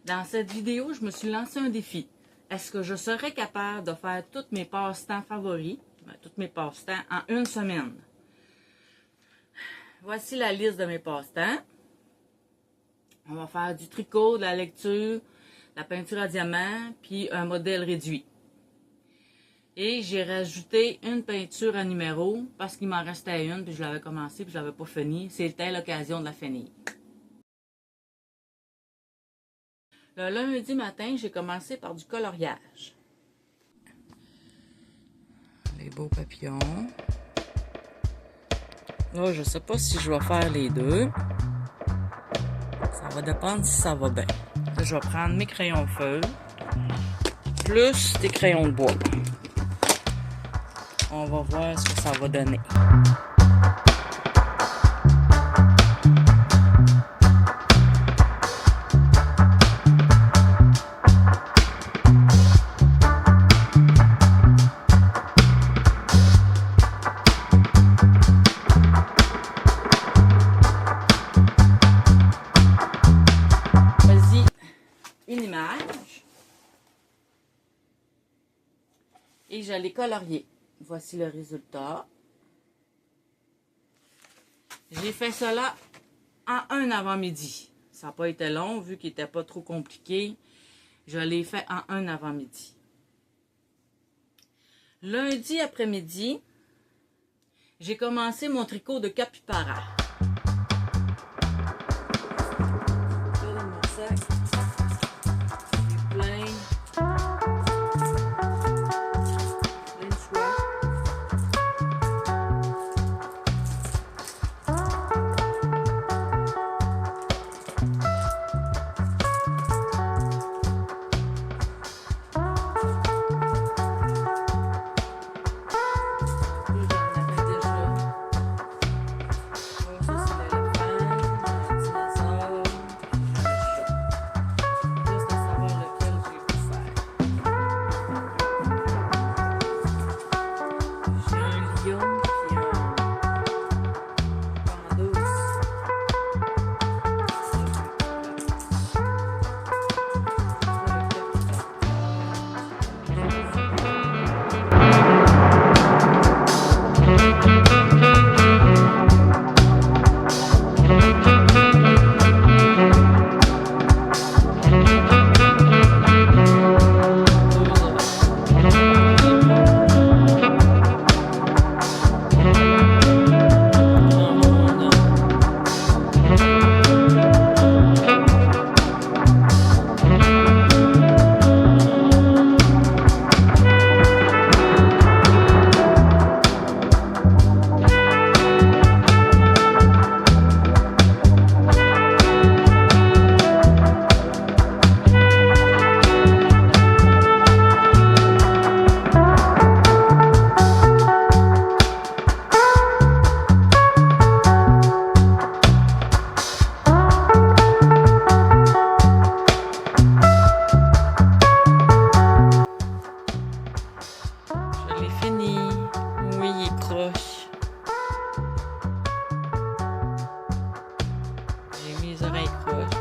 Dans cette vidéo, je me suis lancé un défi. Est-ce que je serais capable de faire tous mes passe-temps favoris, tous mes passe-temps, en une semaine? Voici la liste de mes passe-temps. On va faire du tricot, de la lecture, de la peinture à diamant, puis un modèle réduit. Et j'ai rajouté une peinture à numéro parce qu'il m'en restait une, puis je l'avais commencé, puis je l'avais pas fini. C'était l'occasion de la finir. Le lundi matin, j'ai commencé par du coloriage. Les beaux papillons. Là, je sais pas si je vais faire les deux. Ça va dépendre si ça va bien. Là, je vais prendre mes crayons feuilles plus des crayons de bois. On va voir ce que ça va donner. Une image et je l'ai colorié. Voici le résultat. J'ai fait cela en un avant-midi. Ça n'a pas été long vu qu'il n'était pas trop compliqué. Je l'ai fait en un avant-midi. Lundi après-midi, j'ai commencé mon tricot de capybara.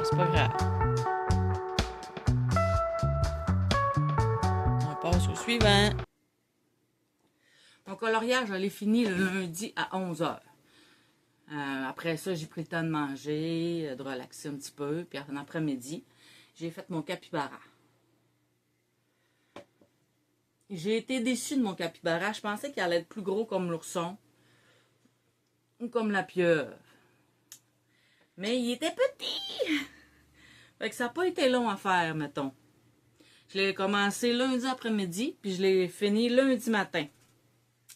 C'est pas grave. On passe au suivant. Mon coloriage, je l'ai fini le lundi à 11h. Après ça, j'ai pris le temps de manger, de relaxer un petit peu. Puis en après-midi, j'ai fait mon capybara. J'ai été déçue de mon capybara. Je pensais qu'il allait être plus gros comme l'ourson ou comme la pieuvre. Mais il était petit! Fait que ça n'a pas été long à faire, mettons. Je l'ai commencé lundi après-midi, puis je l'ai fini lundi matin.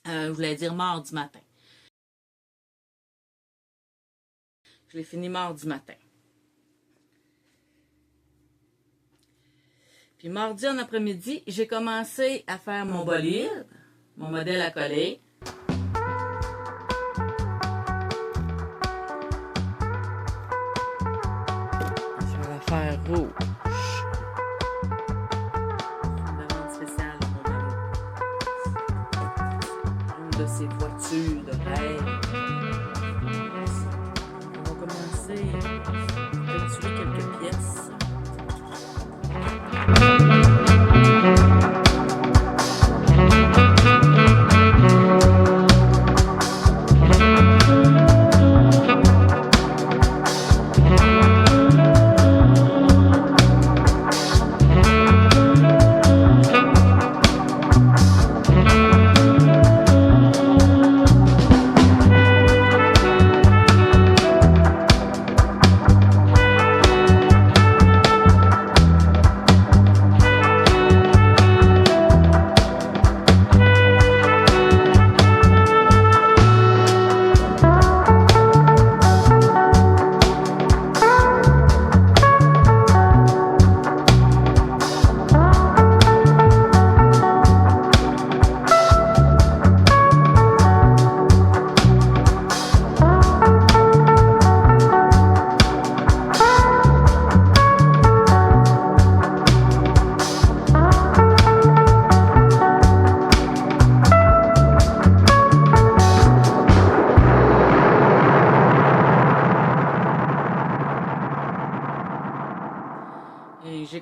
Je voulais dire mardi matin. Je l'ai fini mardi matin. Puis mardi en après-midi, j'ai commencé à faire mon bolide, mon modèle à coller. Je vais la faire rouge. Une demande spéciale de mon amour. Une de ces voitures de rêve. On va commencer à peinturer quelques pièces.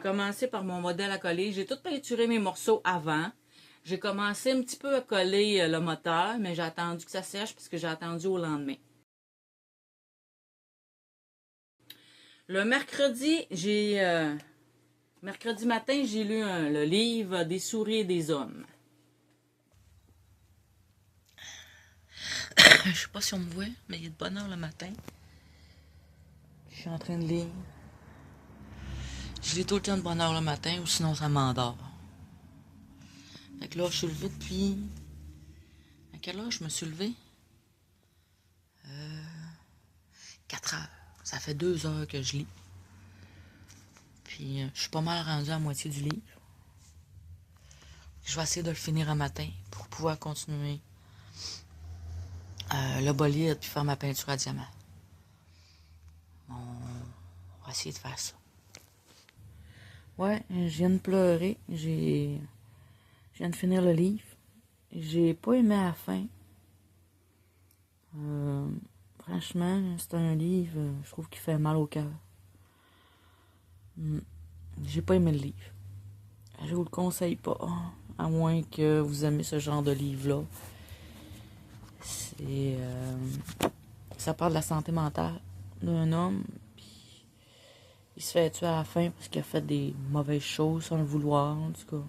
commencé par mon modèle à coller. J'ai tout peinturé mes morceaux avant. J'ai commencé un petit peu à coller le moteur, mais j'ai attendu que ça sèche parce que j'ai attendu au lendemain. Le mercredi, mercredi matin, j'ai lu le livre Des souris et des hommes. Je sais pas si on me voit, mais il est de bonne heure le matin. Je suis en train de lire. Je lis tout le temps de bonne heure le matin, ou sinon ça m'endort. Fait que là, je suis levée depuis... À quelle heure je me suis levée? 4 heures. Ça fait 2 heures que je lis. Puis, je suis pas mal rendue à la moitié du livre. Je vais essayer de le finir un matin pour pouvoir continuer le bolide puis faire ma peinture à diamant. On va essayer de faire ça. Ouais, je viens de pleurer. Je viens de finir le livre. J'ai pas aimé la fin. Franchement, c'est un livre, je trouve qu'il fait mal au cœur. J'ai pas aimé le livre. Je vous le conseille pas. À moins que vous aimez ce genre de livre-là. Ça parle de la santé mentale d'un homme. Puis il se fait tuer à la fin parce qu'il a fait des mauvaises choses sans le vouloir, en tout cas.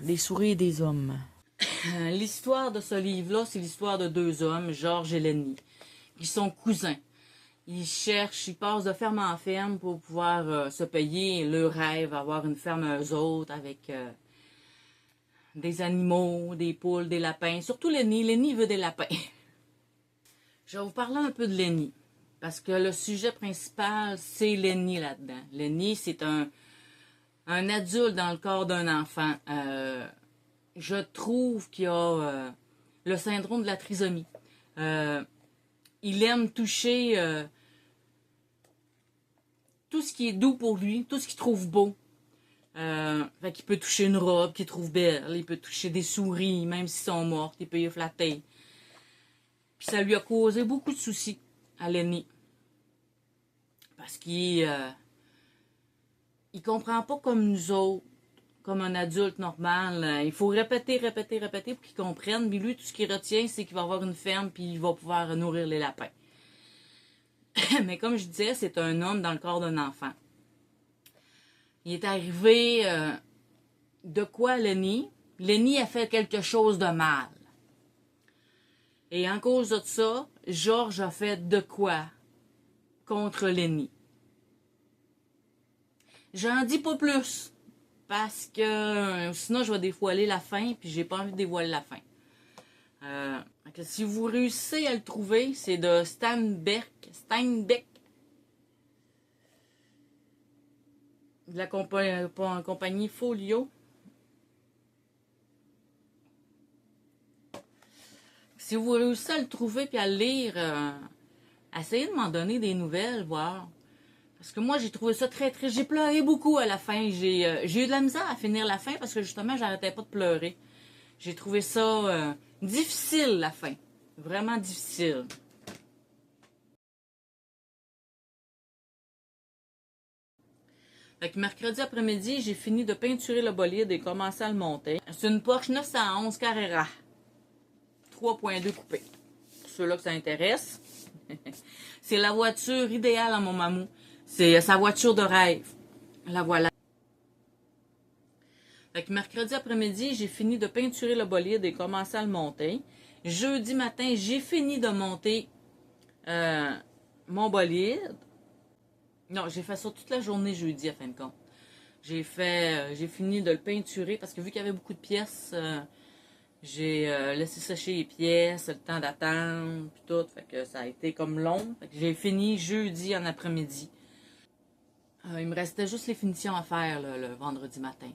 Des souris et des hommes. L'histoire de ce livre-là, c'est l'histoire de 2 hommes, Georges et Lenny, qui sont cousins. Ils passent de ferme en ferme pour pouvoir se payer leur rêve, avoir une ferme eux autres avec des animaux, des poules, des lapins. Surtout Lenny. Lenny veut des lapins. Je vais vous parler un peu de Lenny, parce que le sujet principal, c'est Lenny là-dedans. Lenny, c'est un adulte dans le corps d'un enfant. Je trouve qu'il a le syndrome de la trisomie. Il aime toucher tout ce qui est doux pour lui, tout ce qu'il trouve beau. Fait qu'il peut toucher une robe qu'il trouve belle, il peut toucher des souris, même s'ils sont mortes, il peut y flatter. Puis ça lui a causé beaucoup de soucis à Lenny. Parce qu'il il comprend pas comme nous autres, comme un adulte normal. Il faut répéter pour qu'il comprenne. Mais lui, tout ce qu'il retient, c'est qu'il va avoir une ferme puis il va pouvoir nourrir les lapins. Mais comme je disais, c'est un homme dans le corps d'un enfant. Il est arrivé de quoi Lenny? Lenny a fait quelque chose de mal. Et en cause de ça, Georges a fait de quoi contre Lenny? J'en dis pas plus. Parce que sinon, je vais dévoiler la fin, puis j'ai pas envie de dévoiler la fin. Si vous réussissez à le trouver, c'est de Steinbeck. De la compagnie Folio. Si vous réussissez à le trouver et à le lire, essayez de m'en donner des nouvelles, voir. Parce que moi, j'ai trouvé ça très triste. J'ai pleuré beaucoup à la fin. J'ai eu de la misère à finir la fin parce que justement, j'arrêtais pas de pleurer. J'ai trouvé ça difficile, la fin. Vraiment difficile. Fait que mercredi après-midi, j'ai fini de peinturer le bolide et commencé à le monter. C'est une Porsche 911 Carrera. 3.2 coupé. Pour ceux-là que ça intéresse. C'est la voiture idéale à mon mamou. C'est sa voiture de rêve. La voilà. Fait que mercredi après-midi, j'ai fini de peinturer le bolide et commencé à le monter. Jeudi matin, j'ai fini de monter mon bolide. Non, j'ai fait ça toute la journée jeudi, à fin de compte. J'ai fini de le peinturer parce que vu qu'il y avait beaucoup de pièces, j'ai laissé sécher les pièces, le temps d'attendre, puis tout. Fait que ça a été comme long. Fait que j'ai fini jeudi en après-midi. Il me restait juste les finitions à faire là, le vendredi matin.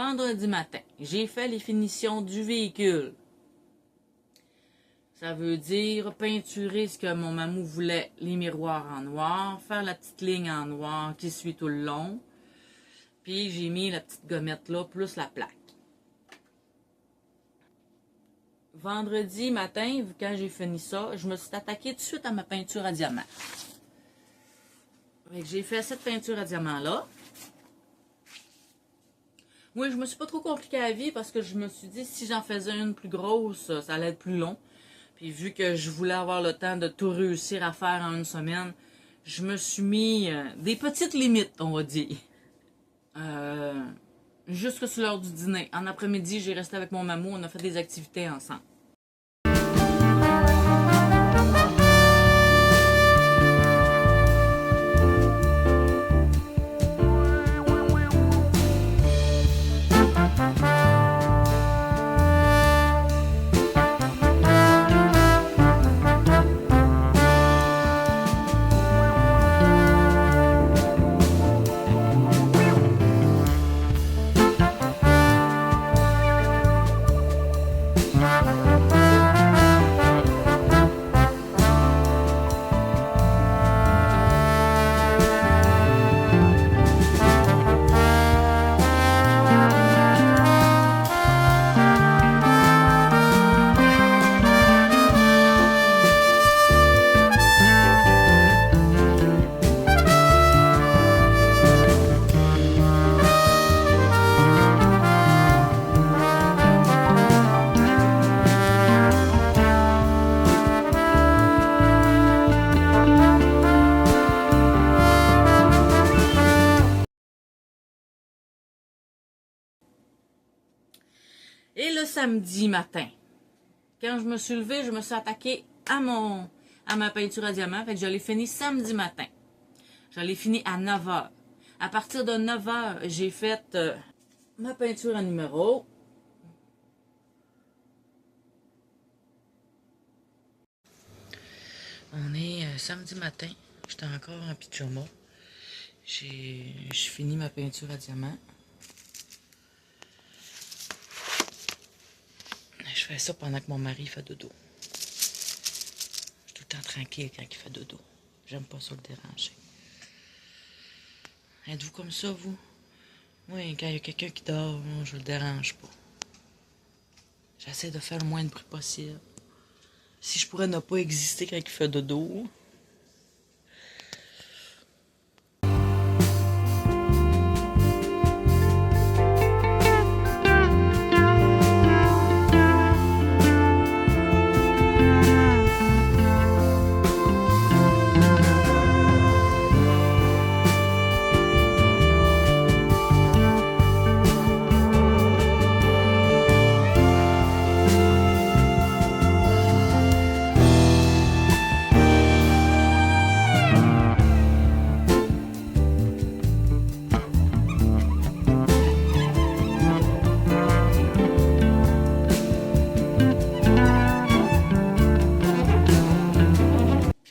Vendredi matin, j'ai fait les finitions du véhicule. Ça veut dire peinturer ce que mon mamou voulait, les miroirs en noir, faire la petite ligne en noir qui suit tout le long. Puis j'ai mis la petite gommette là, plus la plaque. Vendredi matin, quand j'ai fini ça, je me suis attaquée tout de suite à ma peinture à diamant. J'ai fait cette peinture à diamant là. Oui, je me suis pas trop compliquée la vie parce que je me suis dit si j'en faisais une plus grosse, ça allait être plus long. Puis vu que je voulais avoir le temps de tout réussir à faire en une semaine, je me suis mis des petites limites, on va dire. Jusque sur l'heure du dîner. En après-midi, j'ai resté avec mon maman, on a fait des activités ensemble. Et le samedi matin, quand je me suis levée, je me suis attaquée à ma peinture à diamant. Fait que je l'ai fini samedi matin. Je l'ai fini à 9h. À partir de 9h, j'ai fait ma peinture à numéro. On est samedi matin. J'étais encore en pyjama. J'ai fini ma peinture à diamant. Je fais ça pendant que mon mari fait dodo. Je suis tout le temps tranquille quand il fait dodo. J'aime pas ça le déranger. Êtes-vous comme ça, vous? Oui, quand il y a quelqu'un qui dort, je le dérange pas. J'essaie de faire le moins de bruit possible. Si je pourrais ne pas exister quand il fait dodo.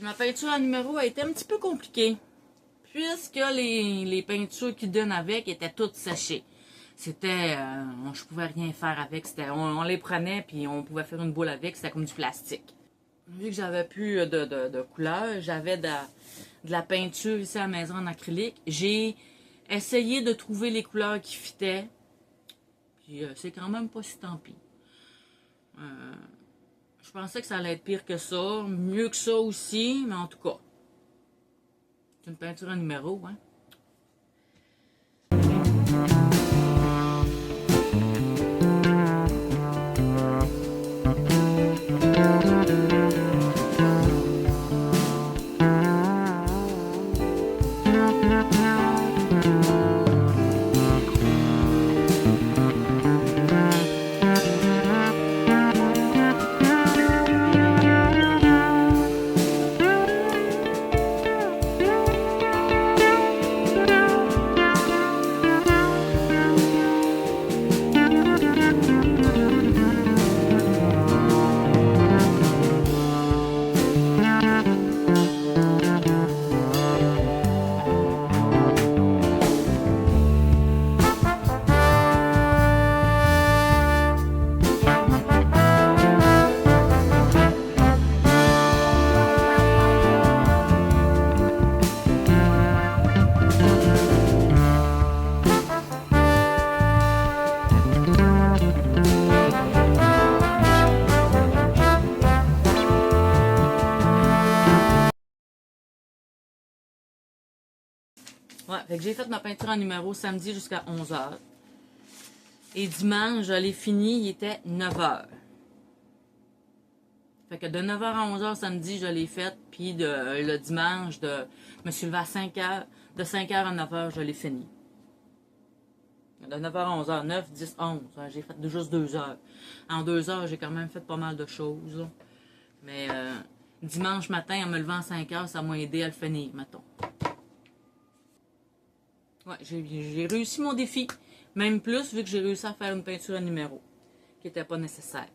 Ma peinture à numéro a été un petit peu compliquée, puisque les peintures qui donnent avec étaient toutes séchées. C'était, je pouvais rien faire avec, on les prenait puis on pouvait faire une boule avec, c'était comme du plastique. Vu que j'avais plus de couleur, j'avais de la peinture ici à la maison en acrylique, j'ai essayé de trouver les couleurs qui fitaient, puis c'est quand même pas si tant pis. Je pensais que ça allait être pire que ça, mieux que ça aussi, mais en tout cas, c'est une peinture à numéro, hein. Ouais, fait que j'ai fait ma peinture en numéro samedi jusqu'à 11h. Et dimanche, je l'ai fini, il était 9h. Fait que de 9h à 11h samedi, je l'ai fait. Puis le dimanche, je me suis levée à 5h. De 5h à 9h, je l'ai fini. De 9h à 11h, 9, 10, 11. J'ai fait juste 2 heures. En 2 heures, j'ai quand même fait pas mal de choses. Là. Mais dimanche matin, en me levant à 5h, ça m'a aidé à le finir, mettons. Ouais, j'ai réussi mon défi. Même plus, vu que j'ai réussi à faire une peinture à numéro, qui n'était pas nécessaire.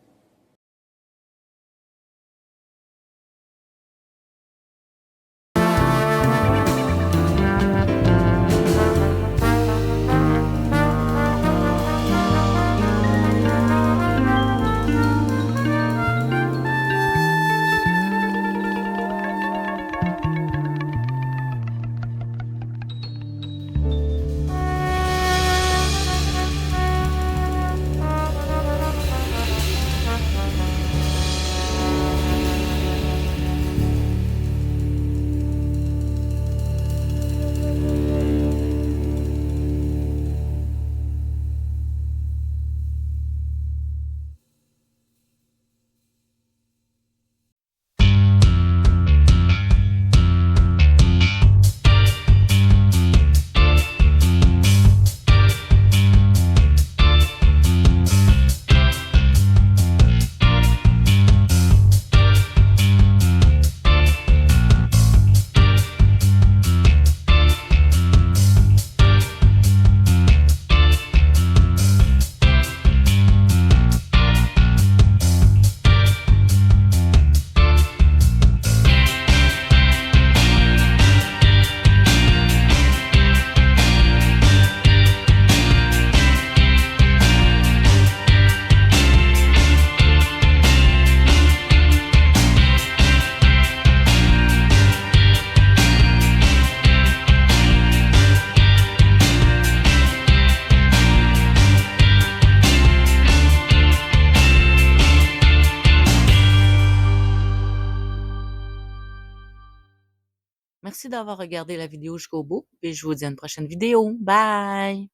Merci d'avoir regardé la vidéo jusqu'au bout et je vous dis à une prochaine vidéo. Bye!